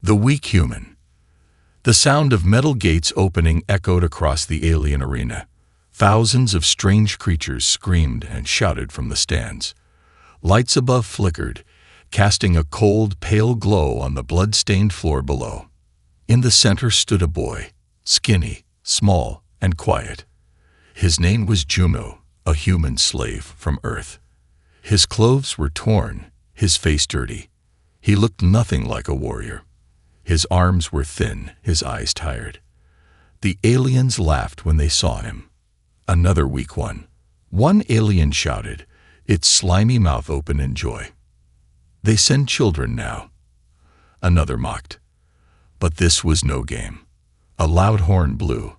The weak human. The sound of metal gates opening echoed across the alien arena. Thousands of strange creatures screamed and shouted from the stands. Lights above flickered, casting a cold, pale glow on the blood-stained floor below. In the center stood a boy, skinny, small, and quiet. His name was Juno, a human slave from Earth. His clothes were torn, his face dirty. He looked nothing like a warrior. His arms were thin, his eyes tired. The aliens laughed when they saw him. Another weak one. One alien shouted, its slimy mouth open in joy. "They send children now." Another mocked. But this was no game. A loud horn blew.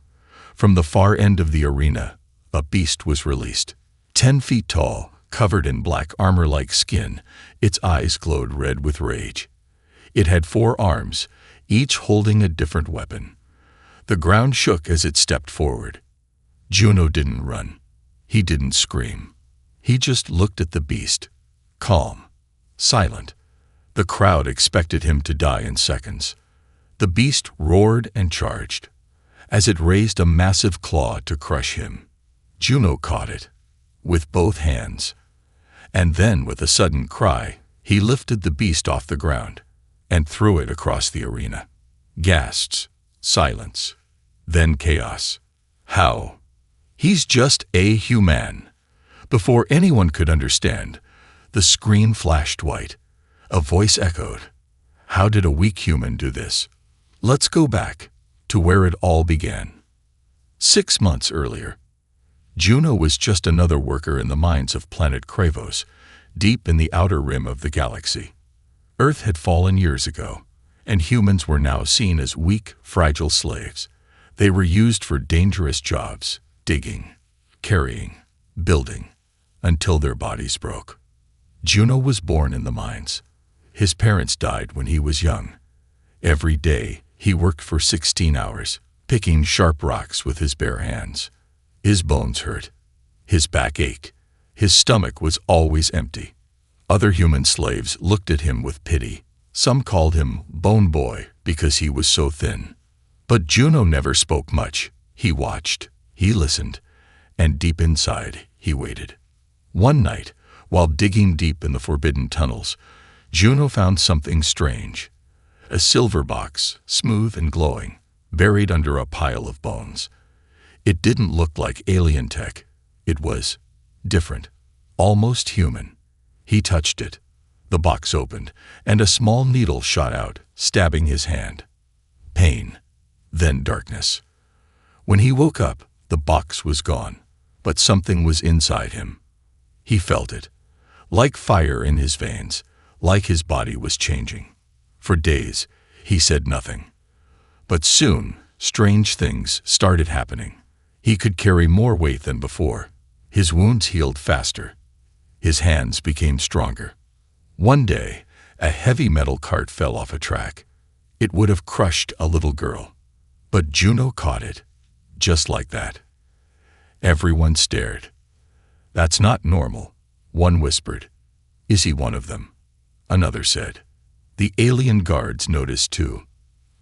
From the far end of the arena, a beast was released. 10 feet tall, covered in black armor-like skin, its eyes glowed red with rage. It had 4 arms, each holding a different weapon. The ground shook as it stepped forward. Juno didn't run. He didn't scream. He just looked at the beast, calm, silent. The crowd expected him to die in seconds. The beast roared and charged. As it raised a massive claw to crush him, Juno caught it with both hands. And then, with a sudden cry, he lifted the beast off the ground and threw it across the arena. Gasps, silence, then chaos. How? He's just a human. Before anyone could understand, the screen flashed white. A voice echoed. How did a weak human do this? Let's go back to where it all began. 6 months earlier, Juno was just another worker in the mines of planet Kravos, deep in the outer rim of the galaxy. Earth had fallen years ago, and humans were now seen as weak, fragile slaves. They were used for dangerous jobs, digging, carrying, building, until their bodies broke. Juno was born in the mines. His parents died when he was young. Every day, he worked for 16 hours, picking sharp rocks with his bare hands. His bones hurt. His back ached. His stomach was always empty. Other human slaves looked at him with pity. Some called him Bone Boy because he was so thin. But Juno never spoke much. He watched, he listened, and deep inside, he waited. One night, while digging deep in the forbidden tunnels, Juno found something strange. A silver box, smooth and glowing, buried under a pile of bones. It didn't look like alien tech. It was different, almost human. He touched it. The box opened, and a small needle shot out, stabbing his hand. Pain, then darkness. When he woke up, the box was gone, but something was inside him. He felt it, like fire in his veins, like his body was changing. For days, he said nothing. But soon, strange things started happening. He could carry more weight than before. His wounds healed faster. His hands became stronger. One day, a heavy metal cart fell off a track. It would have crushed a little girl. But Juno caught it, just like that. Everyone stared. "That's not normal," one whispered. "Is he one of them?" Another said. The alien guards noticed too.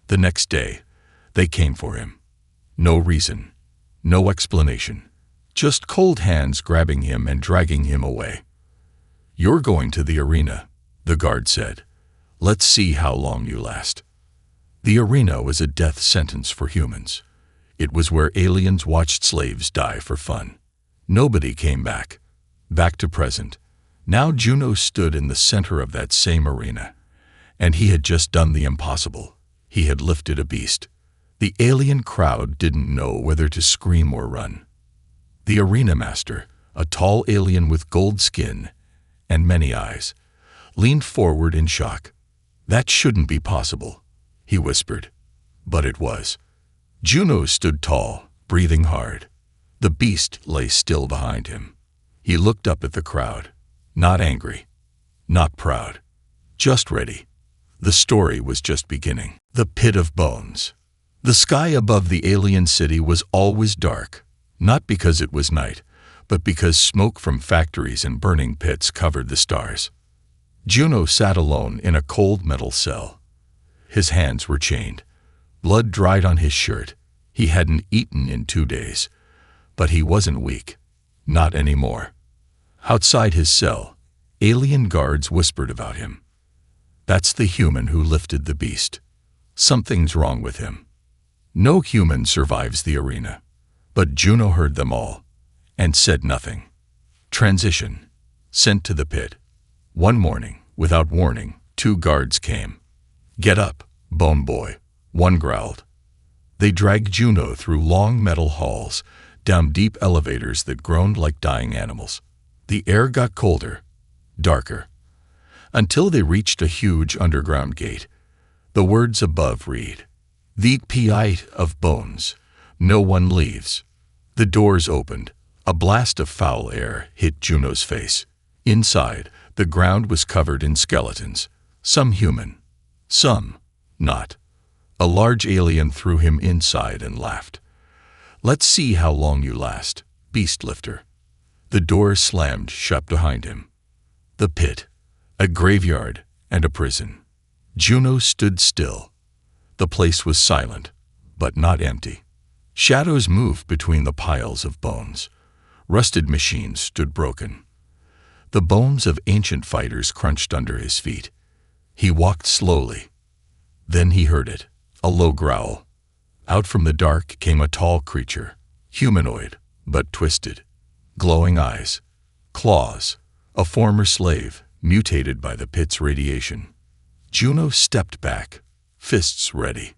The next day, they came for him. No reason, no explanation, just cold hands grabbing him and dragging him away. "You're going to the arena," the guard said. "Let's see how long you last." The arena was a death sentence for humans. It was where aliens watched slaves die for fun. Nobody came back. Back to present. Now Juno stood in the center of that same arena. And he had just done the impossible. He had lifted a beast. The alien crowd didn't know whether to scream or run. The arena master, a tall alien with gold skin and many eyes, leaned forward in shock. "That shouldn't be possible," he whispered. But it was. Juno stood tall, breathing hard. The beast lay still behind him. He looked up at the crowd, not angry, not proud, just ready. The story was just beginning. The pit of bones. The sky above the alien city was always dark, not because it was night, but because smoke from factories and burning pits covered the stars. Juno sat alone in a cold metal cell. His hands were chained. Blood dried on his shirt. He hadn't eaten in 2 days. But he wasn't weak. Not anymore. Outside his cell, alien guards whispered about him. That's the human who lifted the beast. Something's wrong with him. No human survives the arena. But Juno heard them all and said nothing. Transition. Sent to the pit. One morning, without warning, 2 guards came. Get up, Bone Boy, one growled. They dragged Juno through long metal halls, down deep elevators that groaned like dying animals. The air got colder, darker, until they reached a huge underground gate. The words above read, "The Pit of Bones. No one leaves." The doors opened. A blast of foul air hit Juno's face. Inside, the ground was covered in skeletons, some human, some not. A large alien threw him inside and laughed. "Let's see how long you last, beast lifter." The door slammed shut behind him. The pit, a graveyard and a prison. Juno stood still. The place was silent, but not empty. Shadows moved between the piles of bones. Rusted machines stood broken. The bones of ancient fighters crunched under his feet. He walked slowly. Then he heard it, a low growl. Out from the dark came a tall creature, humanoid, but twisted. Glowing eyes, claws, a former slave, mutated by the pit's radiation. Juno stepped back, fists ready.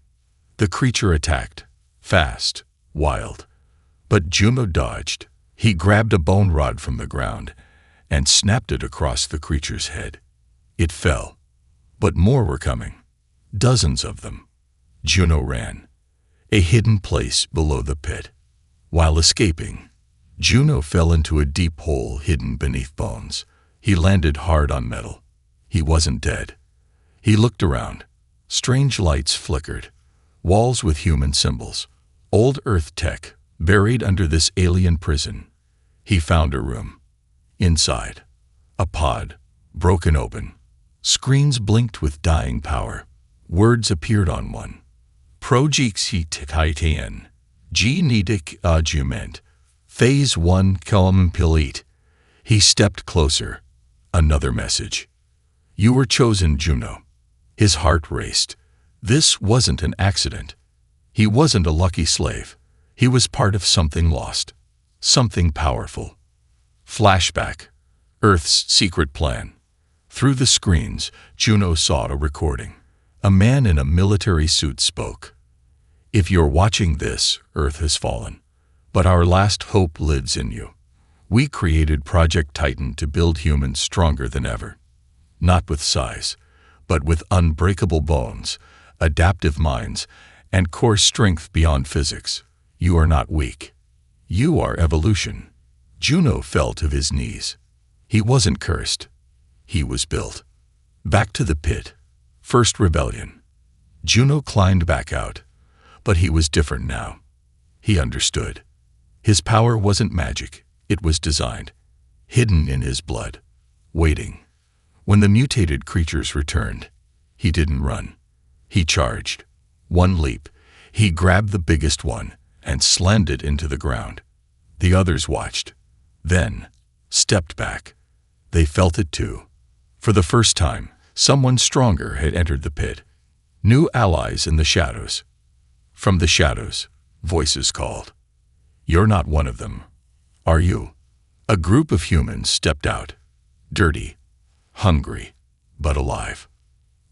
The creature attacked, fast, wild. But Juno dodged. He grabbed a bone rod from the ground and snapped it across the creature's head. It fell, but more were coming. Dozens of them. Juno ran. A hidden place below the pit. While escaping, Juno fell into a deep hole hidden beneath bones. He landed hard on metal. He wasn't dead. He looked around. Strange lights flickered. Walls with human symbols. Old Earth tech buried under this alien prison. He found a room. Inside, a pod, broken open. Screens blinked with dying power. Words appeared on one. Project Genetic Argument. Phase 1 complete. He stepped closer. Another message. You were chosen, Juno. His heart raced. This wasn't an accident. He wasn't a lucky slave. He was part of something lost. Something powerful. Flashback. Earth's secret plan. Through the screens, Juno saw a recording. A man in a military suit spoke. If you're watching this, Earth has fallen. But our last hope lives in you. We created Project Titan to build humans stronger than ever. Not with size, but with unbreakable bones, adaptive minds, and core strength beyond physics. You are not weak. You are evolution. Juno fell to his knees. He wasn't cursed. He was built. Back to the pit. First rebellion. Juno climbed back out. But he was different now. He understood. His power wasn't magic. It was designed. Hidden in his blood. Waiting. When the mutated creatures returned, he didn't run. He charged. One leap. He grabbed the biggest one and slammed it into the ground. The others watched. Then, stepped back. They felt it too. For the first time, someone stronger had entered the pit. New allies in the shadows. From the shadows, voices called. You're not one of them, are you? A group of humans stepped out. Dirty, hungry, but alive.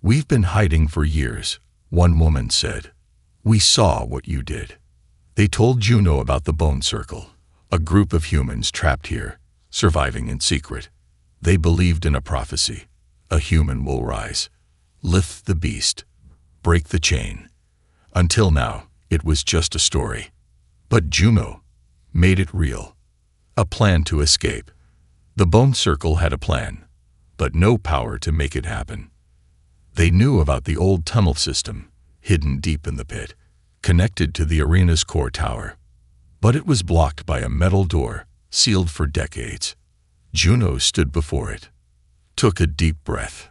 We've been hiding for years, one woman said. We saw what you did. They told Juno about the Bone Circle, a group of humans trapped here, surviving in secret. They believed in a prophecy. A human will rise, lift the beast, break the chain. Until now, it was just a story. But Juno made it real. A plan to escape. The Bone Circle had a plan, but no power to make it happen. They knew about the old tunnel system, hidden deep in the pit, connected to the arena's core tower. But it was blocked by a metal door, sealed for decades. Juno stood before it, took a deep breath,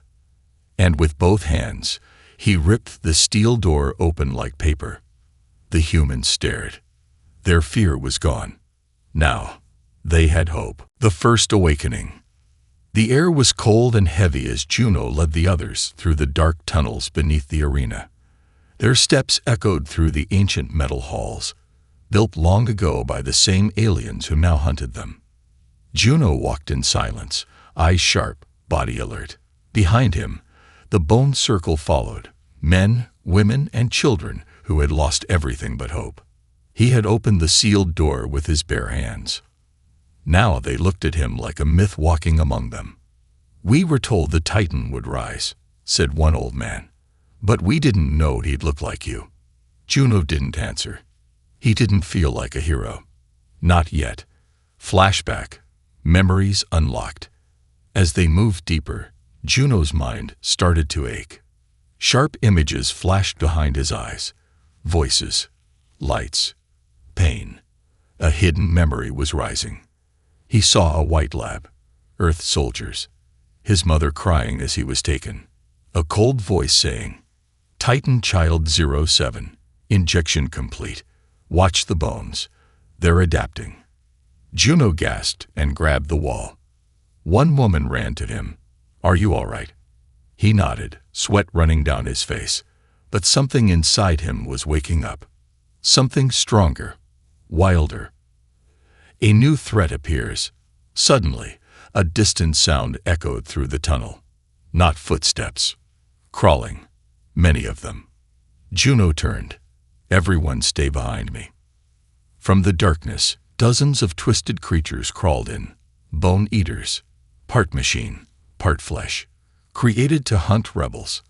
and with both hands, He ripped the steel door open like paper. The humans stared. Their fear was gone. Now, they had hope. The first awakening. The air was cold and heavy as Juno led the others through the dark tunnels beneath the arena. Their steps echoed through the ancient metal halls, built long ago by the same aliens who now hunted them. Juno walked in silence, eyes sharp, body alert. Behind him, the bone circle followed, men, women, and children who had lost everything but hope. He had opened the sealed door with his bare hands. Now they looked at him like a myth walking among them. "We were told the Titan would rise," said one old man. "But we didn't know he'd look like you." Juno didn't answer. He didn't feel like a hero. Not yet. Flashback. Memories unlocked. As they moved deeper, Juno's mind started to ache. Sharp images flashed behind his eyes. Voices. Lights. Pain. A hidden memory was rising. He saw a white lab. Earth soldiers. His mother crying as he was taken. A cold voice saying, "Titan Child 07. Injection complete. Watch the bones. They're adapting." Juno gasped and grabbed the wall. One woman ran to him. "Are you all right?" He nodded, sweat running down his face. But something inside him was waking up. Something stronger, wilder. A new threat appears. Suddenly, a distant sound echoed through the tunnel. Not footsteps. Crawling. Many of them. Juno turned. "Everyone stay behind me." From the darkness, dozens of twisted creatures crawled in. Bone eaters. Part machine, part flesh. Created to hunt rebels.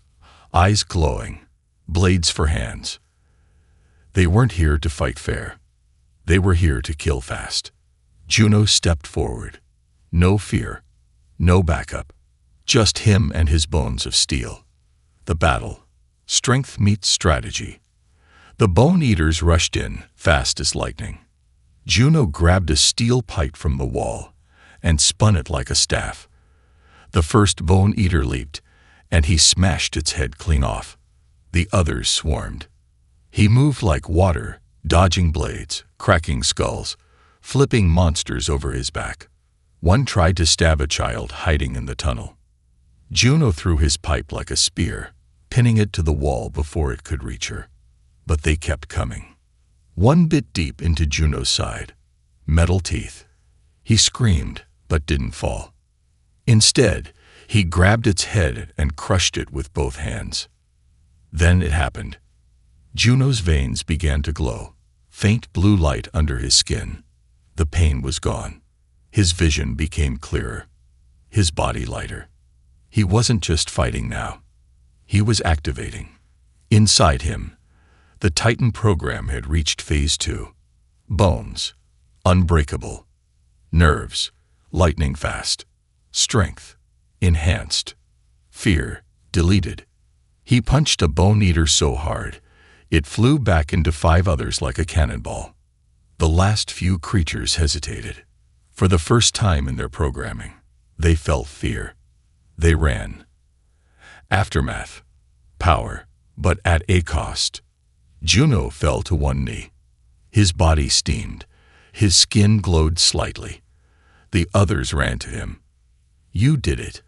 Eyes glowing. Blades for hands. They weren't here to fight fair. They were here to kill fast. Juno stepped forward. No fear. No backup. Just him and his bones of steel. The battle. Strength meets strategy. The bone eaters rushed in, fast as lightning. Juno grabbed a steel pipe from the wall and spun it like a staff. The first bone eater leaped, and he smashed its head clean off. The others swarmed. He moved like water, dodging blades, cracking skulls, flipping monsters over his back. One tried to stab a child hiding in the tunnel. Juno threw his pipe like a spear, pinning it to the wall before it could reach her. But they kept coming. One bit deep into Juno's side. Metal teeth. He screamed, but didn't fall. Instead, he grabbed its head and crushed it with both hands. Then it happened. Juno's veins began to glow, faint blue light under his skin. The pain was gone. His vision became clearer, his body lighter. He wasn't just fighting now. He was activating. Inside him, the Titan program had reached phase 2. Bones, unbreakable. Nerves, lightning fast. Strength, enhanced. Fear, deleted. He punched a bone eater so hard, it flew back into 5 others like a cannonball. The last few creatures hesitated. For the first time in their programming, they felt fear. They ran. Aftermath. Power, but at a cost. Juno fell to one knee. His body steamed. His skin glowed slightly. The others ran to him. "You did it,"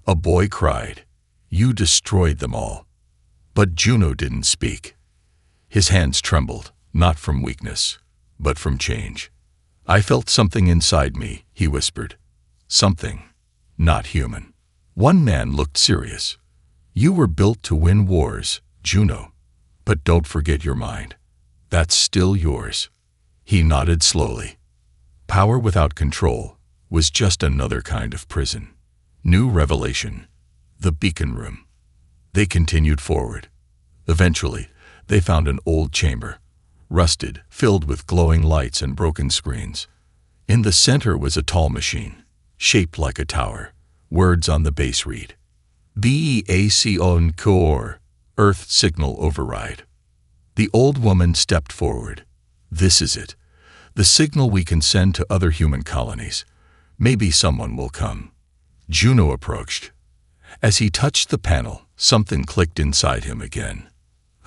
a boy cried. "You destroyed them all." But Juno didn't speak. His hands trembled, not from weakness, but from change. "I felt something inside me," he whispered. "Something, not human." One man looked serious. "You were built to win wars, Juno. But don't forget your mind. That's still yours." He nodded slowly. Power without control was just another kind of prison. New revelation. The beacon room. They continued forward. Eventually, they found an old chamber, rusted, filled with glowing lights and broken screens. In the center was a tall machine, shaped like a tower. Words on the base read, "BEACON Core, Earth Signal Override." The old woman stepped forward. "This is it. The signal we can send to other human colonies. Maybe someone will come." Juno approached. As he touched the panel, Something clicked inside him again.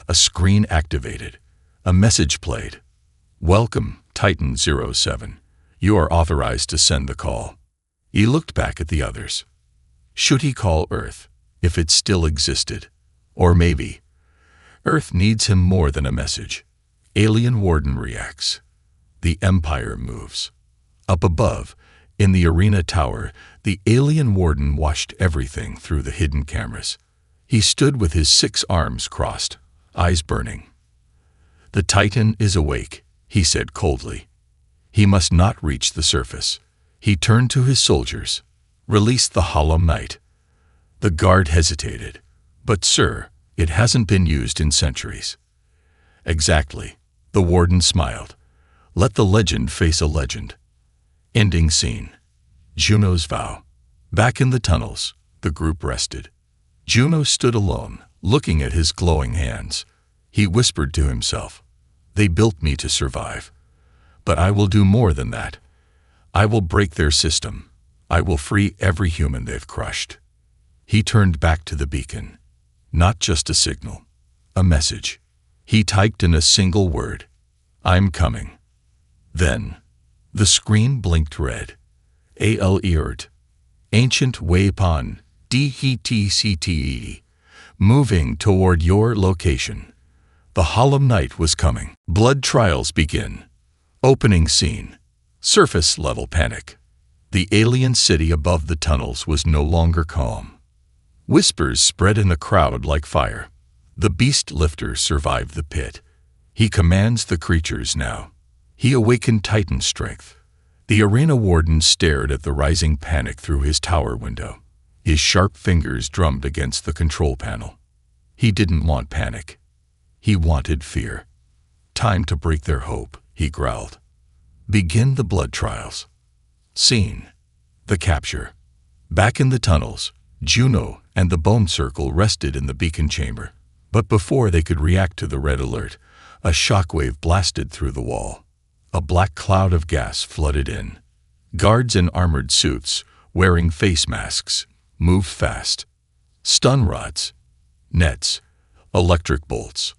A screen activated. A message played. "Welcome, Titan 07. You are authorized to send the call." He looked back at the others. Should he call Earth, if it still existed? Or maybe Earth needs him more than a message. Alien Warden reacts. The Empire moves. Up above, in the arena tower, the Alien Warden watched everything through the hidden cameras. He stood with his 6 arms crossed, eyes burning. "The Titan is awake," he said coldly. "He must not reach the surface." He turned to his soldiers. "Release the Hollow Knight." The guard hesitated. "But sir, it hasn't been used in centuries." "Exactly." The warden smiled. "Let the legend face a legend." Ending scene. Juno's vow. Back in the tunnels, the group rested. Juno stood alone, looking at his glowing hands. He whispered to himself, "They built me to survive. But I will do more than that. I will break their system. I will free every human they've crushed." He turned back to the beacon. Not just a signal, a message. He typed in a single word, "I'm coming." Then, the screen blinked red. "Alert. Ancient weapon, DHTCTE, moving toward your location." The Hollow Knight was coming. Blood trials begin. Opening scene. Surface level panic. The alien city above the tunnels was no longer calm. Whispers spread in the crowd like fire. The beast lifter survived the pit. He commands the creatures now. He awakened Titan strength. The arena warden stared at the rising panic through his tower window. His sharp fingers drummed against the control panel. He didn't want panic. He wanted fear. "Time to break their hope," he growled. Begin the blood trials. Scene. The capture. Back in the tunnels, Juno and the Bone Circle rested in the beacon chamber. But before they could react to the red alert, a shockwave blasted through the wall. A black cloud of gas flooded in. Guards in armored suits, wearing face masks, moved fast. Stun rods, nets, electric bolts.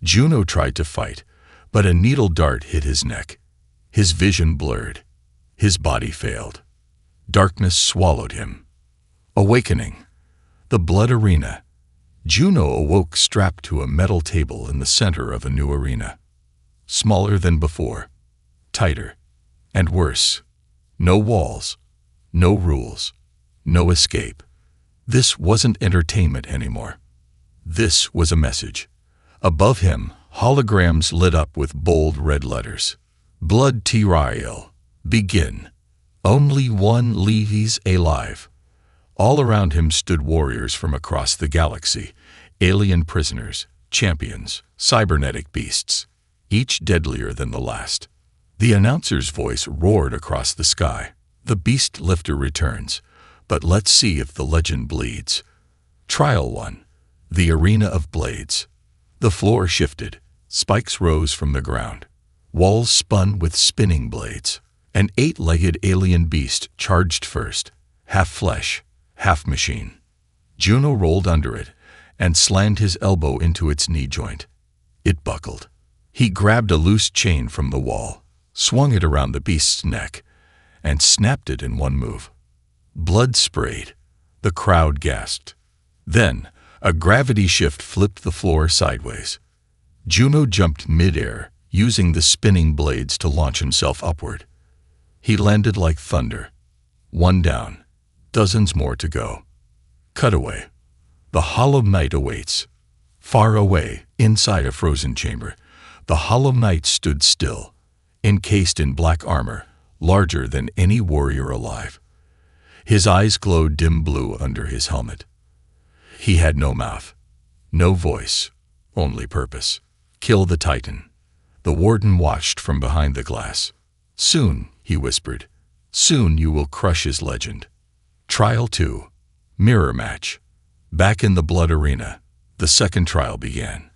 Juno tried to fight, but a needle dart hit his neck. His vision blurred. His body failed. Darkness swallowed him. Awakening. The blood arena. Juno awoke strapped to a metal table in the center of a new arena. Smaller than before. Tighter. And worse. No walls. No rules. No escape. This wasn't entertainment anymore. This was a message. Above him, holograms lit up with bold red letters. Blood trial. Begin. Only one leaves alive. All around him stood warriors from across the galaxy, alien prisoners, champions, cybernetic beasts, each deadlier than the last. The announcer's voice roared across the sky. "The beast lifter returns, but let's see if the legend bleeds." Trial 1. The Arena of Blades. The floor shifted. Spikes rose from the ground. Walls spun with spinning blades. An 8-legged alien beast charged first, half flesh, half machine. Juno rolled under it and slammed his elbow into its knee joint. It buckled. He grabbed a loose chain from the wall, swung it around the beast's neck, and snapped it in one move. Blood sprayed. The crowd gasped. Then, a gravity shift flipped the floor sideways. Juno jumped mid-air, using the spinning blades to launch himself upward. He landed like thunder. One down. Dozens more to go. Cutaway. The Hollow Knight awaits. Far away, inside a frozen chamber, the Hollow Knight stood still, encased in black armor, larger than any warrior alive. His eyes glowed dim blue under his helmet. He had no mouth, no voice, only purpose. Kill the Titan. The warden watched from behind the glass. "Soon," he whispered. "Soon you will crush his legend." Trial 2. Mirror match. Back in the blood arena, the second trial began.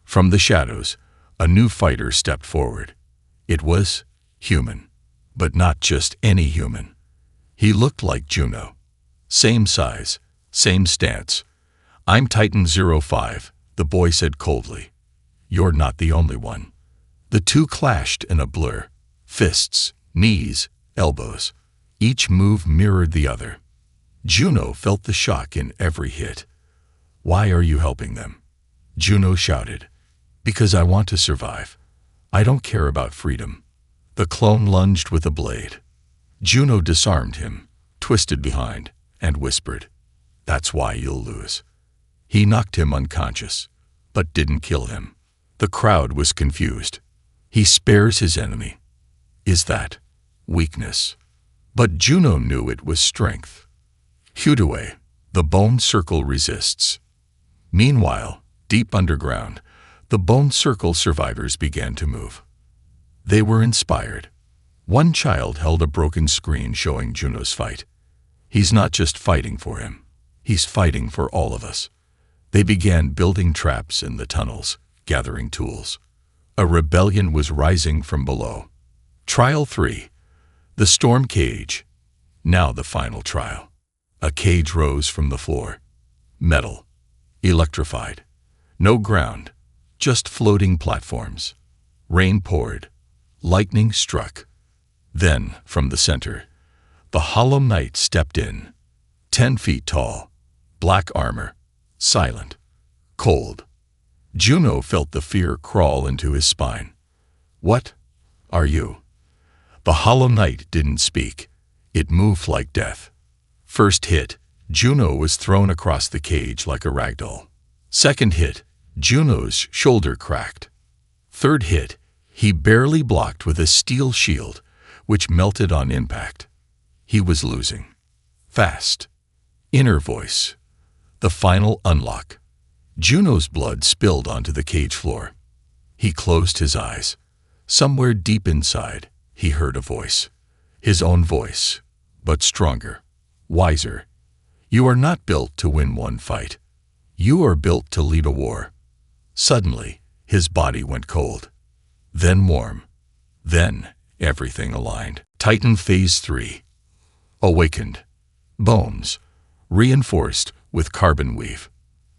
From the shadows, a new fighter stepped forward. It was human, but not just any human. He looked like Juno. Same size, same stance, I'm Titan 05, the boy said coldly. You're not the only one. The two clashed in a blur. Fists, knees, elbows. Each move mirrored the other. Juno felt the shock in every hit. Why are you helping them? Juno shouted. Because I want to survive. I don't care about freedom. The clone lunged with a blade. Juno disarmed him, twisted behind, and whispered, That's why you'll lose. He knocked him unconscious, but didn't kill him. The crowd was confused. He spares his enemy. Is that weakness? But Juno knew it was strength. Hudaway, the bone circle resists. Meanwhile, deep underground, the bone circle survivors began to move. They were inspired. One child held a broken screen showing Juno's fight. He's not just fighting for him. He's fighting for all of us. They began building traps in the tunnels, gathering tools. A rebellion was rising from below. Trial 3. The storm cage. Now the final trial. A cage rose from the floor. Metal. Electrified. No ground. Just floating platforms. Rain poured. Lightning struck. Then, from the center, the Hollow Knight stepped in. 10 feet tall. Black armor. Silent. Cold. Juno felt the fear crawl into his spine. What are you? The Hollow Knight didn't speak. It moved like death. First hit, Juno was thrown across the cage like a ragdoll. Second hit, Juno's shoulder cracked. Third hit, he barely blocked with a steel shield, which melted on impact. He was losing. Fast. Inner voice. The final unlock. Juno's blood spilled onto the cage floor. He closed his eyes. Somewhere deep inside, he heard a voice. His own voice, but stronger, wiser. You are not built to win one fight. You are built to lead a war. Suddenly, his body went cold. Then warm. Then, everything aligned. Titan Phase 3. Awakened. Bones. Reinforced with carbon weave.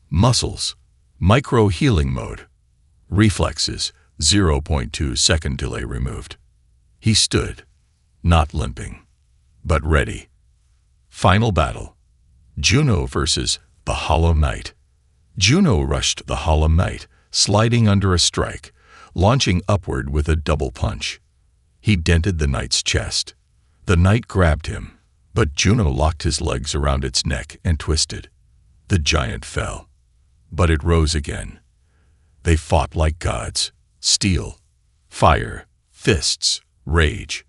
Muscles. Micro-healing mode. Reflexes. 0.2 second delay removed. He stood, not limping, but ready. Final battle. Juno versus the Hollow Knight. Juno rushed the Hollow Knight, sliding under a strike, launching upward with a double punch. He dented the knight's chest. The knight grabbed him, but Juno locked his legs around its neck and twisted. The giant fell, but it rose again. They fought like gods. Steel, fire, fists, rage.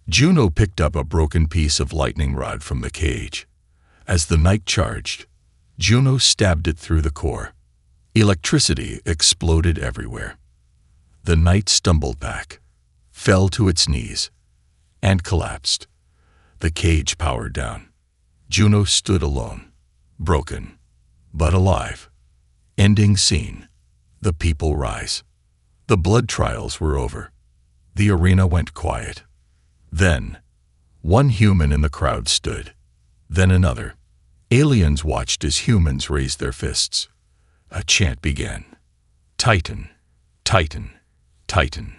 Juno picked up a broken piece of lightning rod from the cage. As the knight charged, Juno stabbed it through the core. Electricity exploded everywhere. The knight stumbled back, fell to its knees, and collapsed. The cage powered down. Juno stood alone, broken, but alive. Ending scene. The people rise. The blood trials were over. The arena went quiet. Then, one human in the crowd stood. Then another. Aliens watched as humans raised their fists. A chant began. Titan, Titan, Titan.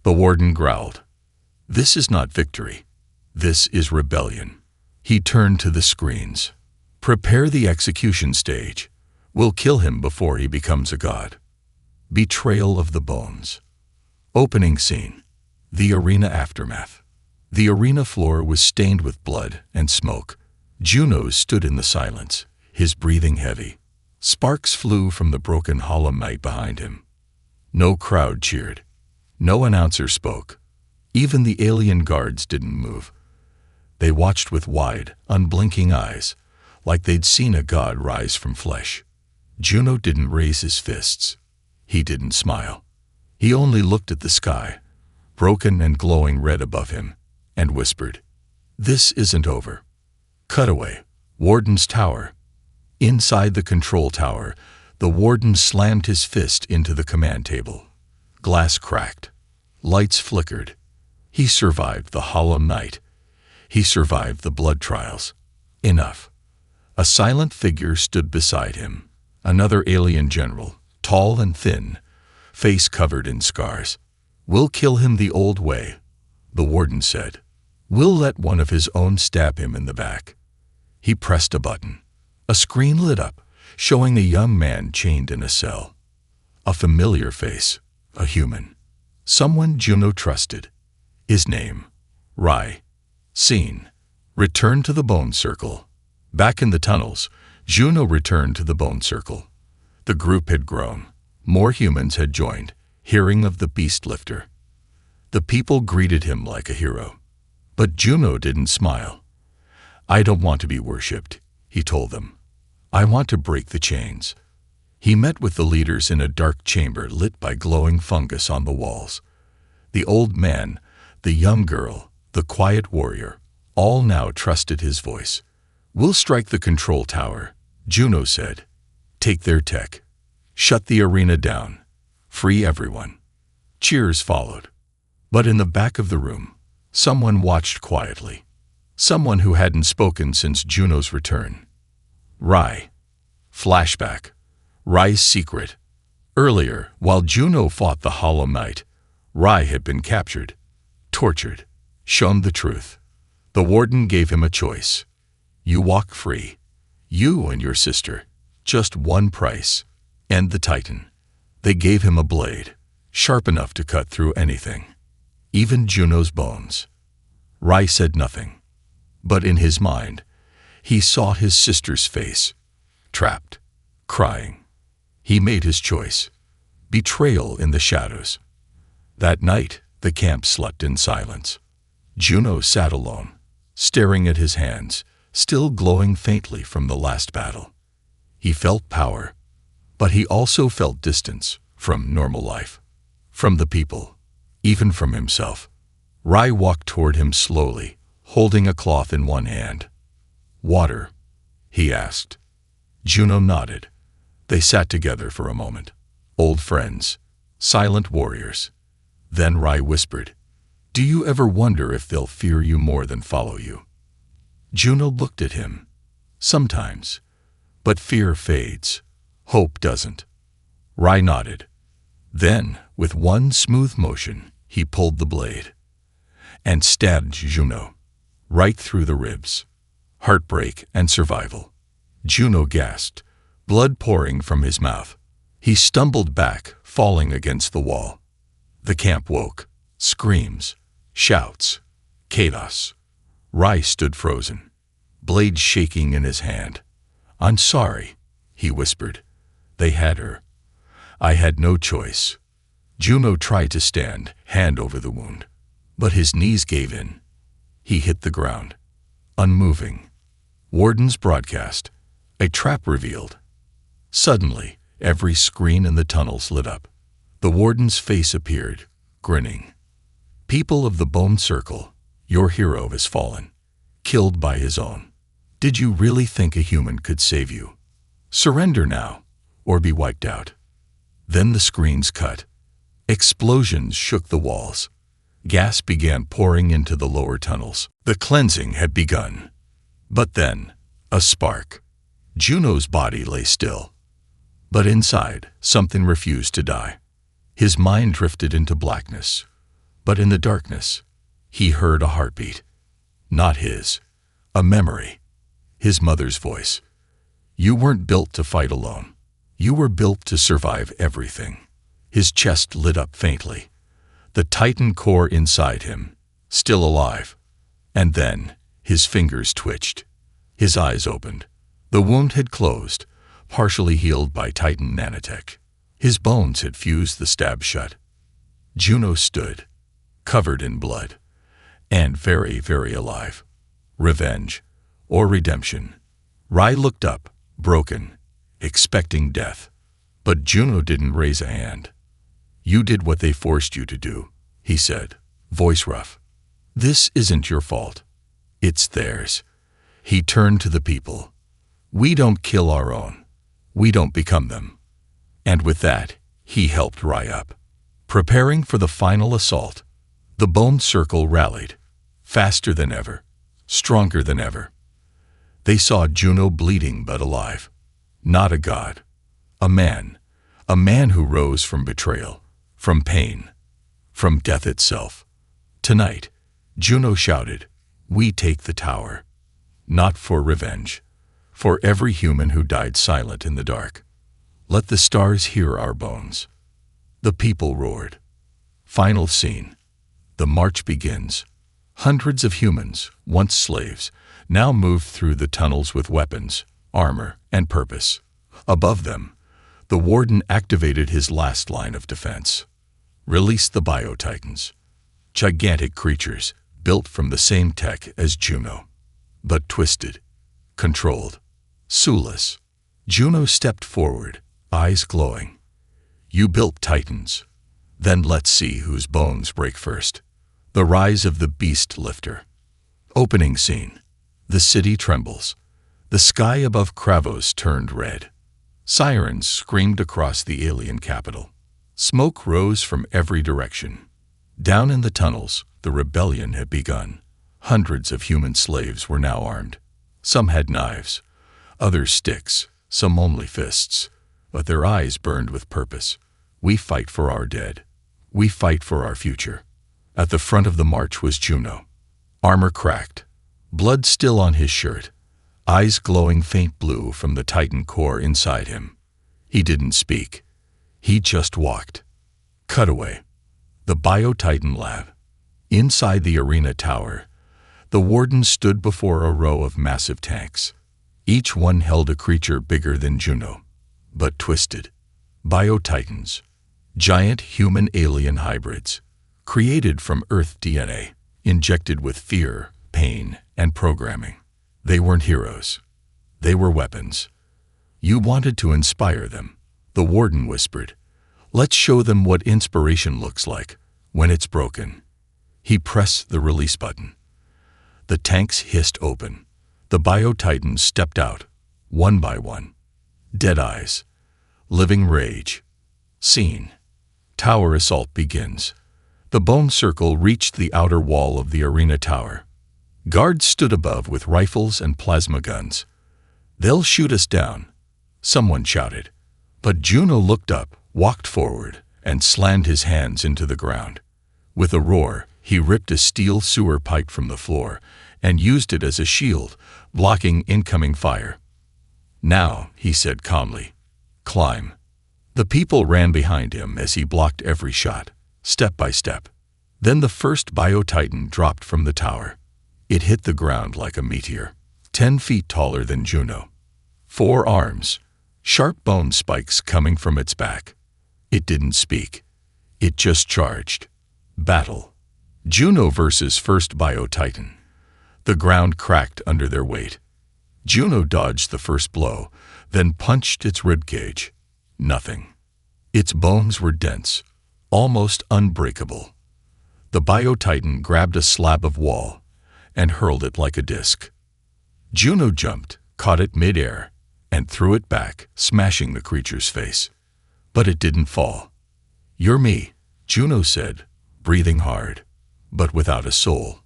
The warden growled. This is not victory. This is rebellion. He turned to the screens. Prepare the execution stage. We'll kill him before he becomes a god. Betrayal of the bones. Opening scene. The arena aftermath. The arena floor was stained with blood and smoke. Juno stood in the silence, his breathing heavy. Sparks flew from the broken Hollow Knight behind him. No crowd cheered. No announcer spoke. Even the alien guards didn't move. They watched with wide, unblinking eyes, like they'd seen a god rise from flesh. Juno didn't raise his fists. He didn't smile. He only looked at the sky, broken and glowing red above him, and whispered, "This isn't over." Cutaway. Warden's tower. Inside the control tower, the warden slammed his fist into the command table. Glass cracked. Lights flickered. He survived the Hollow Knight. He survived the blood trials. Enough. A silent figure stood beside him, another alien general, tall and thin, face covered in scars. "We'll kill him the old way," the warden said. "We'll let one of his own stab him in the back." He pressed a button. A screen lit up, showing a young man chained in a cell. A familiar face, a human. Someone Juno trusted. His name, Rai. Scene. Return to the Bone Circle. Back in the tunnels, Juno returned to the Bone Circle. The group had grown. More humans had joined, hearing of the beast lifter. The people greeted him like a hero. But Juno didn't smile. "I don't want to be worshipped," he told them. "I want to break the chains." He met with the leaders in a dark chamber lit by glowing fungus on the walls. The old man, the young girl, the quiet warrior, all now trusted his voice. "We'll strike the control tower," Juno said. "Take their tech. Shut the arena down. Free everyone." Cheers followed. But in the back of the room, someone watched quietly. Someone who hadn't spoken since Juno's return. Rai. Flashback. Rai's secret. Earlier, while Juno fought the Hollow Knight, Rai had been captured, tortured, shown the truth. The warden gave him a choice. You walk free. You and your sister. Just one price. End the Titan. They gave him a blade, sharp enough to cut through anything, even Juno's bones. Rai said nothing, but in his mind, he saw his sister's face, trapped, crying. He made his choice. Betrayal in the shadows. That night, the camp slept in silence. Juno sat alone, staring at his hands, still glowing faintly from the last battle. He felt power, but he also felt distance from normal life, from the people, even from himself. Rai walked toward him slowly, holding a cloth in one hand. "Water?" he asked. Juno nodded. They sat together for a moment. Old friends, silent warriors. Then Rai whispered, "Do you ever wonder if they'll fear you more than follow you?" Juno looked at him. "Sometimes. But fear fades. Hope doesn't." Rai nodded. Then, with one smooth motion, he pulled the blade and stabbed Juno right through the ribs. Heartbreak and survival. Juno gasped, blood pouring from his mouth. He stumbled back, falling against the wall. The camp woke. Screams, shouts, chaos. Rai stood frozen, blade shaking in his hand. "I'm sorry," he whispered. "They had her. I had no choice." Juno tried to stand, hand over the wound, but his knees gave in. He hit the ground, unmoving. Warden's broadcast. A trap revealed. Suddenly, every screen in the tunnels lit up. The warden's face appeared, grinning. "People of the Bone Circle, your hero has fallen, killed by his own. Did you really think a human could save you? Surrender now, or be wiped out." Then the screens cut. Explosions shook the walls. Gas began pouring into the lower tunnels. The cleansing had begun. But then, a spark. Juno's body lay still. But inside, something refused to die. His mind drifted into blackness. But in the darkness, he heard a heartbeat. Not his. A memory. His mother's voice. "You weren't built to fight alone. You were built to survive everything." His chest lit up faintly. The Titan core inside him, still alive. And then, his fingers twitched. His eyes opened. The wound had closed, partially healed by Titan nanotech. His bones had fused the stab shut. Juno stood, covered in blood, and very, very alive. Revenge, or redemption. Rai looked up, broken, expecting death. But Juno didn't raise a hand. "You did what they forced you to do," he said, voice rough. "This isn't your fault. It's theirs." He turned to the people. "We don't kill our own. We don't become them." And with that, he helped Rai up. Preparing for the final assault, the Bone Circle rallied, faster than ever, stronger than ever. They saw Juno bleeding but alive. Not a god, A man. A man who rose from betrayal, from pain, from death itself. Tonight, Juno shouted, "We take the tower." Not for revenge. For every human who died silent in the dark. Let the stars hear our bones. The people roared. Final scene. The march begins. Hundreds of humans, once slaves, now moved through the tunnels with weapons, armor, and purpose. Above them, the warden activated his last line of defense. Release the Biotitans. Gigantic creatures, built from the same tech as Juno. But twisted, controlled, soulless. Juno stepped forward, eyes glowing. You built titans. Then let's see whose bones break first. The rise of the beast lifter. Opening scene. The city trembles. The sky above Kravos turned red. Sirens screamed across the alien capital. Smoke rose from every direction. Down in the tunnels, the rebellion had begun. Hundreds of human slaves were now armed. Some had knives, others sticks, some only fists. But their eyes burned with purpose. We fight for our dead. We fight for our future. At the front of the march was Juno. Armor cracked, blood still on his shirt, eyes glowing faint blue from the titan core inside him. He didn't speak. He just walked. Cutaway. The Biotitan lab. Inside the arena tower, the warden stood before a row of massive tanks. Each one held a creature bigger than Juno, but twisted. Biotitans. Giant human-alien hybrids, created from Earth DNA, injected with fear, pain, and programming. They weren't heroes. They were weapons. You wanted to inspire them. The warden whispered, "Let's show them what inspiration looks like when it's broken." He pressed the release button. The tanks hissed open. The Biotitans stepped out, one by one. Dead eyes. Living rage. Scene. Tower assault begins. The bone circle reached the outer wall of the arena tower. Guards stood above with rifles and plasma guns. "They'll shoot us down," someone shouted. But Juno looked up, walked forward, and slammed his hands into the ground. With a roar, he ripped a steel sewer pipe from the floor and used it as a shield, blocking incoming fire. "Now," he said calmly, "climb." The people ran behind him as he blocked every shot, step by step. Then the first Biotitan dropped from the tower. It hit the ground like a meteor, 10 feet taller than Juno. 4 arms, sharp bone spikes coming from its back. It didn't speak. It just charged. Battle. Juno versus first Biotitan. The ground cracked under their weight. Juno dodged the first blow, then punched its ribcage. Nothing. Its bones were dense, almost unbreakable. The Biotitan grabbed a slab of wall and hurled it like a disc. Juno jumped, caught it mid-air, and threw it back, smashing the creature's face. But it didn't fall. "You're me," Juno said, breathing hard, but without a soul.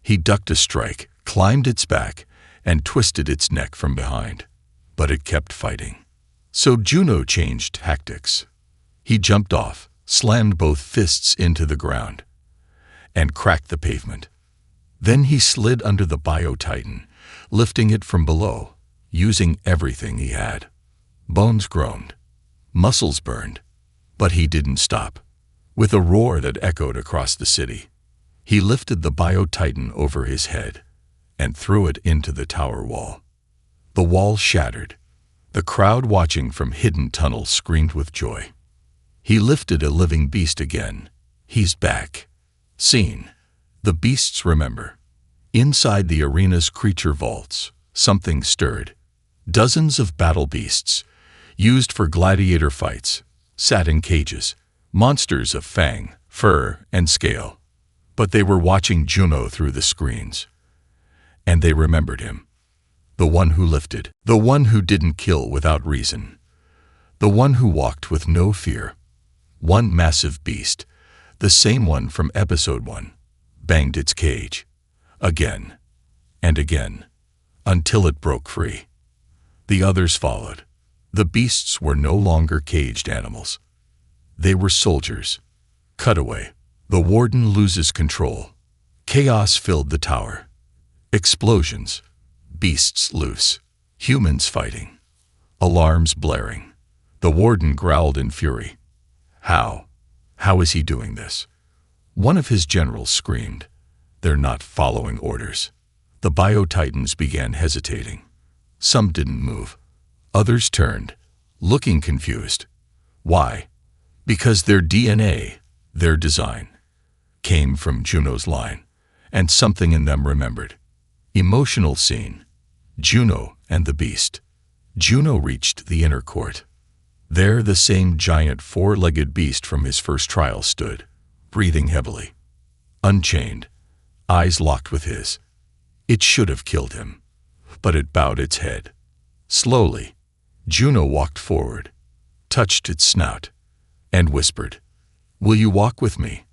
He ducked a strike, climbed its back, and twisted its neck from behind. But it kept fighting. So Juno changed tactics. He jumped off, slammed both fists into the ground, and cracked the pavement. Then he slid under the Biotitan, lifting it from below, using everything he had. Bones groaned, muscles burned, but he didn't stop. With a roar that echoed across the city, he lifted the Biotitan over his head and threw it into the tower wall. The wall shattered. The crowd watching from hidden tunnels screamed with joy. He lifted a living beast again. He's back. Scene. The beasts remember. Inside the arena's creature vaults, something stirred. Dozens of battle beasts, used for gladiator fights, sat in cages, monsters of fang, fur, and scale. But they were watching Juno through the screens. And they remembered him. The one who lifted, the one who didn't kill without reason, the one who walked with no fear. One massive beast, the same one from episode 1, banged its cage, again and again, until it broke free. The others followed. The beasts were no longer caged animals. They were soldiers. Cutaway. The warden loses control. Chaos filled the tower. Explosions. Beasts loose. Humans fighting. Alarms blaring. The warden growled in fury. How? How is he doing this? One of his generals screamed. They're not following orders. The bio-titans began hesitating. Some didn't move. Others turned, looking confused. Why? Because their DNA, their design, came from Juno's line, and something in them remembered. Emotional scene. Juno and the beast. Juno reached the inner court. There the same giant four-legged beast from his first trial stood, breathing heavily. Unchained, eyes locked with his. It should have killed him, but it bowed its head. Slowly, Juno walked forward, touched its snout, and whispered, "Will you walk with me?"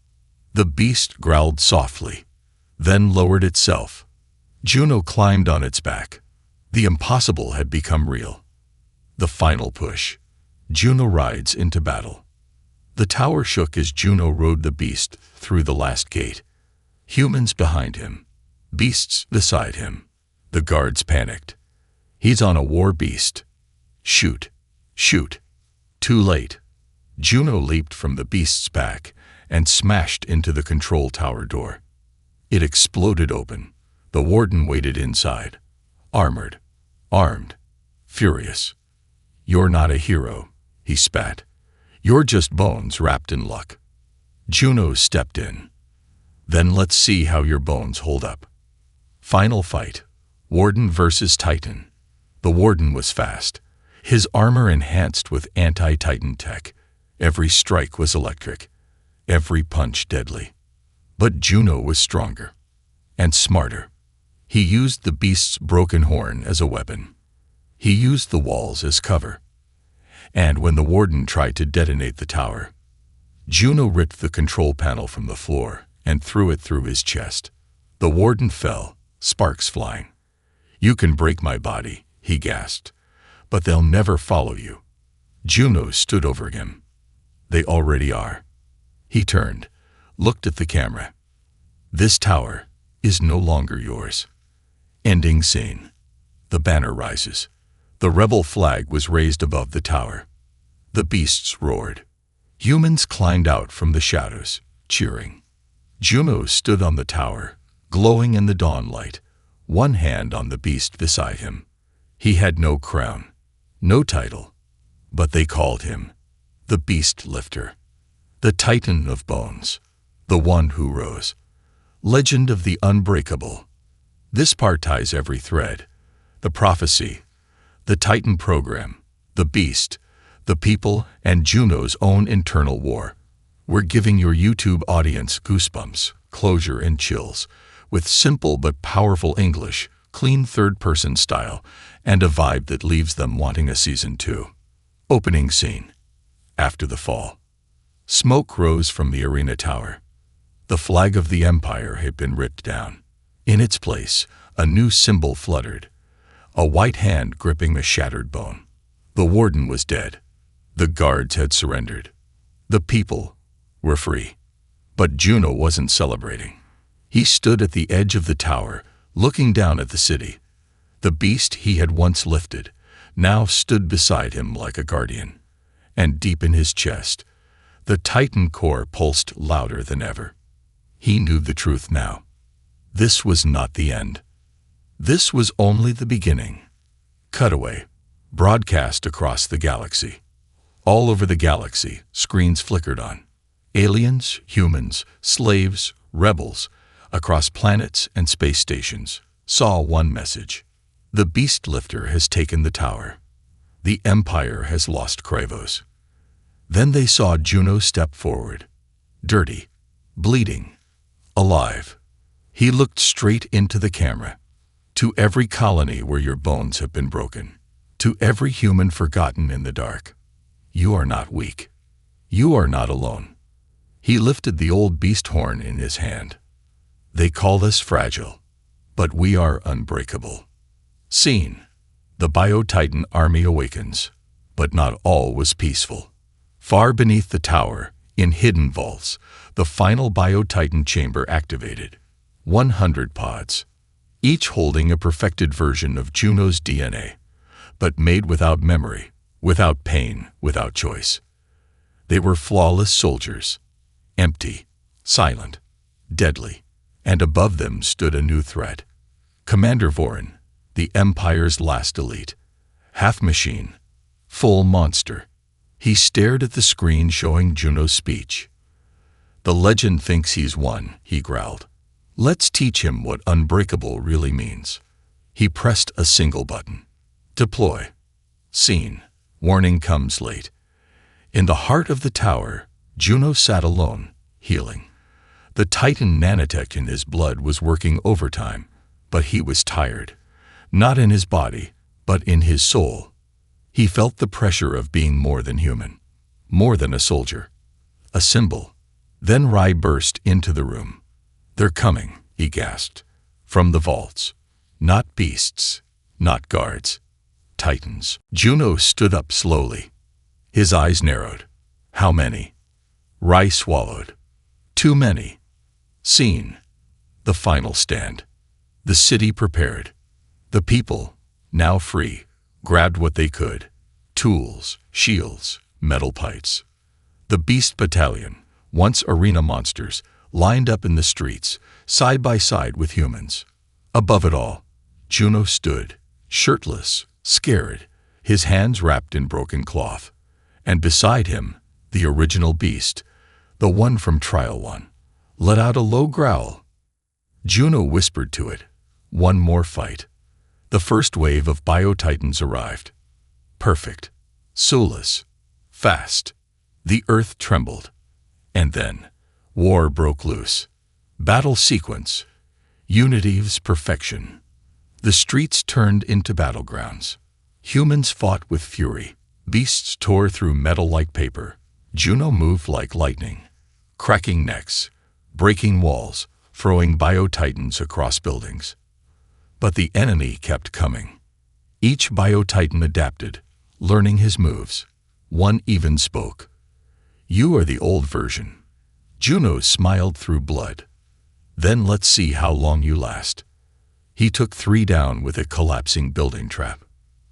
The beast growled softly, then lowered itself. Juno climbed on its back. The impossible had become real. The final push. Juno rides into battle. The tower shook as Juno rode the beast through the last gate. Humans behind him. Beasts beside him. The guards panicked. He's on a war beast. Shoot. Shoot. Too late. Juno leaped from the beast's back and smashed into the control tower door. It exploded open. The warden waited inside. Armored. Armed. Furious. "You're not a hero," he spat. "You're just bones wrapped in luck." Juno stepped in. "Then let's see how your bones hold up." Final fight. Warden versus Titan. The warden was fast. His armor enhanced with anti-Titan tech. Every strike was electric. Every punch deadly. But Juno was stronger. And smarter. He used the beast's broken horn as a weapon. He used the walls as cover. And when the warden tried to detonate the tower, Juno ripped the control panel from the floor and threw it through his chest. The warden fell, sparks flying. "You can break my body," he gasped, "but they'll never follow you." Juno stood over him. "They already are." He turned, looked at the camera. "This tower is no longer yours." Ending scene. The banner rises. The rebel flag was raised above the tower. The beasts roared. Humans climbed out from the shadows, cheering. Juno stood on the tower, glowing in the dawn light, one hand on the beast beside him. He had no crown, no title, but they called him the Beast Lifter, the Titan of Bones, the one who rose. Legend of the Unbreakable. This part ties every thread. The prophecy, the Titan program, the beast, the people, and Juno's own internal war. We're giving your YouTube audience goosebumps, closure, and chills, with simple but powerful English, clean third-person style, and a vibe that leaves them wanting a season 2. Opening scene. After the fall. Smoke rose from the arena tower. The flag of the Empire had been ripped down. In its place, a new symbol fluttered, a white hand gripping a shattered bone. The warden was dead. The guards had surrendered. The people were free. But Juno wasn't celebrating. He stood at the edge of the tower, looking down at the city. The beast he had once lifted now stood beside him like a guardian. And deep in his chest, the Titan core pulsed louder than ever. He knew the truth now. This was not the end. This was only the beginning. Cutaway. Broadcast across the galaxy. All over the galaxy, screens flickered on. Aliens, humans, slaves, rebels, across planets and space stations, saw one message. The Beast Lifter has taken the tower. The Empire has lost Kravos. Then they saw Juno step forward. Dirty, bleeding, alive. He looked straight into the camera. To every colony where your bones have been broken. To every human forgotten in the dark. You are not weak. You are not alone. He lifted the old beast horn in his hand. They call us fragile, but we are unbreakable. Scene. The Bio-Titan army awakens. But not all was peaceful. Far beneath the tower, in hidden vaults, the final Biotitan chamber activated. 100 pods, each holding a perfected version of Juno's DNA, but made without memory, without pain, without choice. They were flawless soldiers, empty, silent, deadly, and above them stood a new threat. Commander Vorin, the Empire's last elite, half machine, full monster. He stared at the screen showing Juno's speech. "The legend thinks he's won," he growled. "Let's teach him what unbreakable really means." He pressed a single button. Deploy. Scene. Warning comes late. In the heart of the tower, Juno sat alone, healing. The Titan nanotech in his blood was working overtime, but he was tired. Not in his body, but in his soul. He felt the pressure of being more than human, more than a soldier, a symbol. Then Rai burst into the room. "They're coming," he gasped, "from the vaults. Not beasts, not guards. Titans." Juno stood up slowly. His eyes narrowed. "How many?" Rai swallowed. "Too many." Scene. The final stand. The city prepared. The people, now free, grabbed what they could. Tools, shields, metal pikes. The Beast Battalion, once arena monsters, lined up in the streets, side by side with humans. Above it all, Juno stood, shirtless, scared, his hands wrapped in broken cloth. And beside him, the original beast, the one from Trial 1, let out a low growl. Juno whispered to it, "One more fight." The first wave of Biotitans arrived. Perfect, soulless, fast. The earth trembled. And then, war broke loose. Battle sequence. Unity's perfection. The streets turned into battlegrounds. Humans fought with fury. Beasts tore through metal like paper. Juno moved like lightning, cracking necks, breaking walls, throwing Biotitans across buildings. But the enemy kept coming. Each Biotitan adapted, learning his moves. One even spoke. "You are the old version." Juno smiled through blood. "Then let's see how long you last." He took 3 down with a collapsing building trap.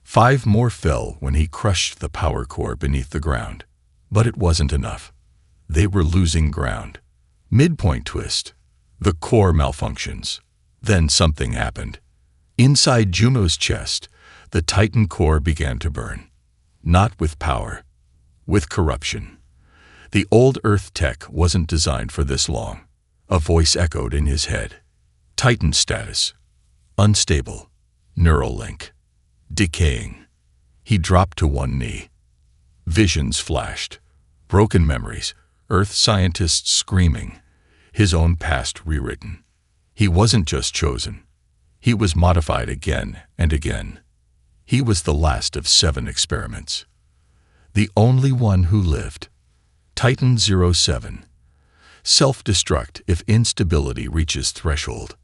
5 more fell when he crushed the power core beneath the ground. But it wasn't enough. They were losing ground. Midpoint twist. The core malfunctions. Then something happened. Inside Juno's chest, the Titan core began to burn. Not with power, with corruption. The old Earth tech wasn't designed for this long. A voice echoed in his head. Titan status. Unstable. Neural link. Decaying. He dropped to one knee. Visions flashed. Broken memories. Earth scientists screaming. His own past rewritten. He wasn't just chosen. He was modified again and again. He was the last of 7 experiments. The only one who lived. Titan 07. Self-destruct if instability reaches threshold.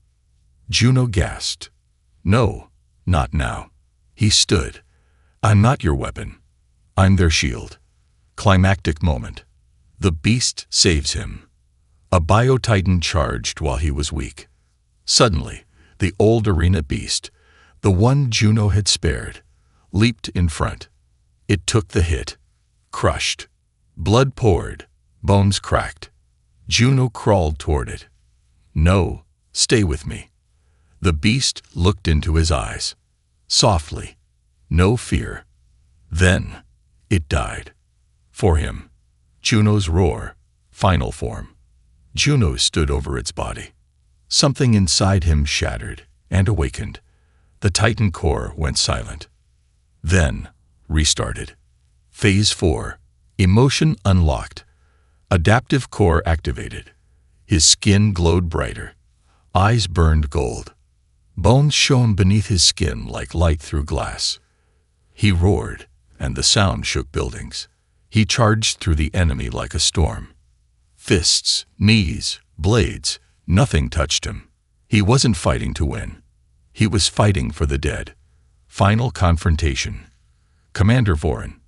Juno gasped. "No, not now." He stood. "I'm not your weapon. I'm their shield." Climactic moment. The beast saves him. A Biotitan charged while he was weak. Suddenly, the old arena beast, the one Juno had spared, leaped in front. It took the hit. Crushed. Blood poured. Bones cracked. Juno crawled toward it. "No, stay with me." The beast looked into his eyes. Softly. No fear. Then, it died. For him. Juno's roar. Final form. Juno stood over its body. Something inside him shattered and awakened. The Titan core went silent. Then, restarted. Phase 4. Emotion unlocked. Adaptive core activated. His skin glowed brighter. Eyes burned gold. Bones shone beneath his skin like light through glass. He roared, and the sound shook buildings. He charged through the enemy like a storm. Fists, knees, blades, nothing touched him. He wasn't fighting to win. He was fighting for the dead. Final confrontation. Commander Vorin,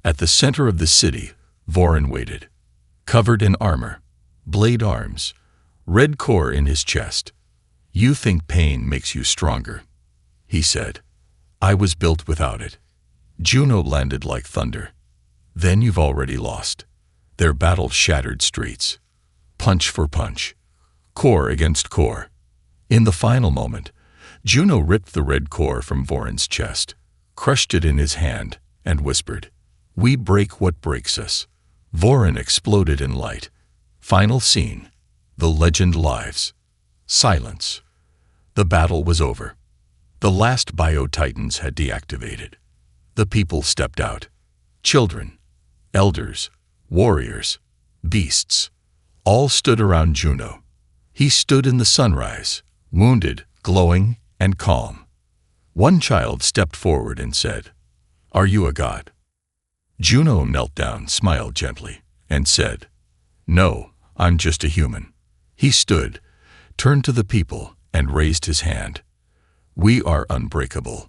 At the center of the city, Voron waited, covered in armor, blade arms, red core in his chest. "You think pain makes you stronger," he said. "I was built without it." Juno landed like thunder. "Then you've already lost." Their battle shattered streets, punch for punch, core against core. In the final moment, Juno ripped the red core from Voron's chest, crushed it in his hand, and whispered, "We break what breaks us." Voron exploded in light. Final scene. The legend lives. Silence. The battle was over. The last Bio-Titans had deactivated. The people stepped out. Children, elders, warriors, beasts, all stood around Juno. He stood in the sunrise, wounded, glowing, and calm. One child stepped forward and said, "Are you a god?" Juno knelt down, smiled gently, and said, "No, I'm just a human." He stood, turned to the people, and raised his hand. "We are unbreakable."